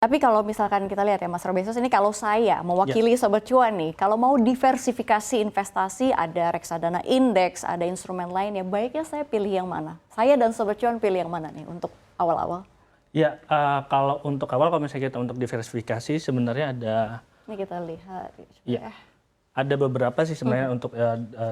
Tapi kalau misalkan kita lihat ya Mas Robesos, ini kalau saya mewakili Sobat Cuan nih, kalau mau diversifikasi investasi, ada reksadana indeks, ada instrumen lain, ya baiknya saya pilih yang mana? Saya dan Sobat Cuan pilih yang mana nih untuk awal-awal? Ya, kalau untuk awal, kalau misalnya kita untuk diversifikasi, sebenarnya ada. Ini kita lihat. Ya, ada beberapa sih sebenarnya untuk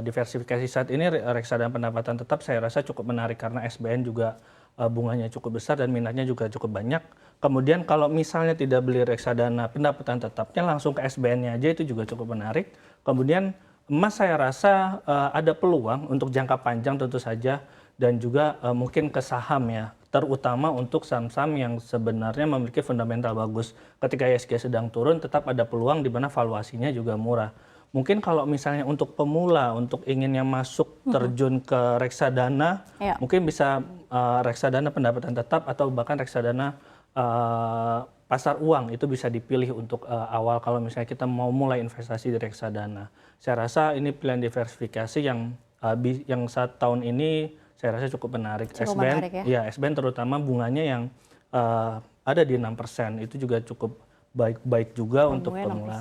diversifikasi saat ini. Reksadana pendapatan tetap saya rasa cukup menarik karena SBN juga bunganya cukup besar dan minatnya juga cukup banyak. Kemudian kalau misalnya tidak beli reksadana pendapatan tetapnya, langsung ke SBN-nya aja, itu juga cukup menarik. Kemudian emas saya rasa ada peluang untuk jangka panjang tentu saja, dan juga mungkin ke saham ya, terutama untuk saham-saham yang sebenarnya memiliki fundamental bagus. Ketika ISG sedang turun, tetap ada peluang di mana valuasinya juga murah. Mungkin kalau misalnya untuk pemula, untuk ingin yang masuk terjun ke reksadana, mungkin bisa reksadana pendapatan tetap atau bahkan reksadana pasar uang, itu bisa dipilih untuk awal kalau misalnya kita mau mulai investasi di reksadana. Saya rasa ini pilihan diversifikasi yang saat tahun ini saya rasa cukup menarik. SBN, ya SBN terutama bunganya yang ada di 6%, itu juga cukup baik juga untuk pemula.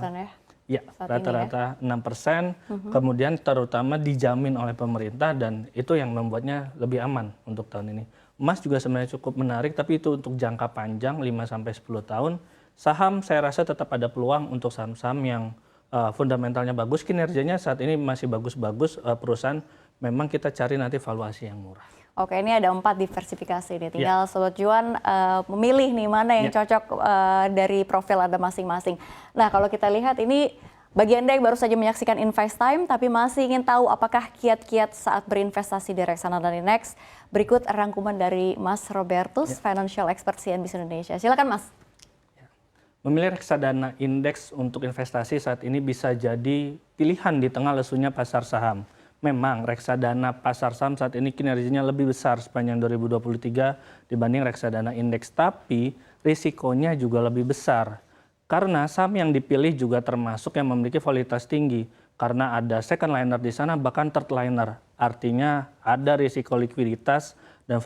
Ya, rata-rata 6%, kemudian terutama dijamin oleh pemerintah, dan itu yang membuatnya lebih aman untuk tahun ini. Emas juga sebenarnya cukup menarik, tapi itu untuk jangka panjang 5-10 tahun. Saham saya rasa tetap ada peluang untuk saham-saham yang fundamentalnya bagus, kinerjanya saat ini masih bagus-bagus perusahaan, memang kita cari nanti valuasi yang murah. Oke, ini ada 4 diversifikasi nih, tinggal Sobat Cuan memilih nih mana yang cocok dari profil Anda masing-masing. Nah, kalau kita lihat ini bagi Anda yang baru saja menyaksikan Invest Time tapi masih ingin tahu apakah kiat-kiat saat berinvestasi di reksadana indeks, berikut rangkuman dari Mas Robertus, Financial Expert CNBC Indonesia. Silakan Mas. Memilih reksadana indeks untuk investasi saat ini bisa jadi pilihan di tengah lesunya pasar saham. Memang reksadana pasar saham saat ini kinerjanya lebih besar sepanjang 2023 dibanding reksadana indeks, tapi risikonya juga lebih besar. Karena saham yang dipilih juga termasuk yang memiliki volatilitas tinggi, karena ada second liner di sana, bahkan third liner. Artinya ada risiko likuiditas dan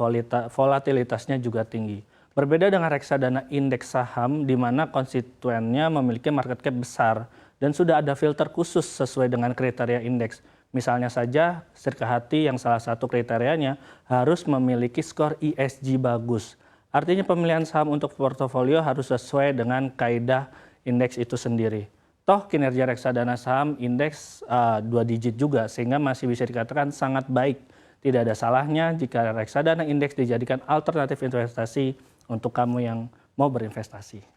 volatilitasnya juga tinggi. Berbeda dengan reksadana indeks saham di mana konstituennya memiliki market cap besar dan sudah ada filter khusus sesuai dengan kriteria indeks. Misalnya saja Sirkahati yang salah satu kriterianya harus memiliki skor ESG bagus. Artinya pemilihan saham untuk portofolio harus sesuai dengan kaidah indeks itu sendiri. Toh kinerja reksadana saham indeks 2 digit juga, sehingga masih bisa dikatakan sangat baik. Tidak ada salahnya jika reksadana indeks dijadikan alternatif investasi untuk kamu yang mau berinvestasi.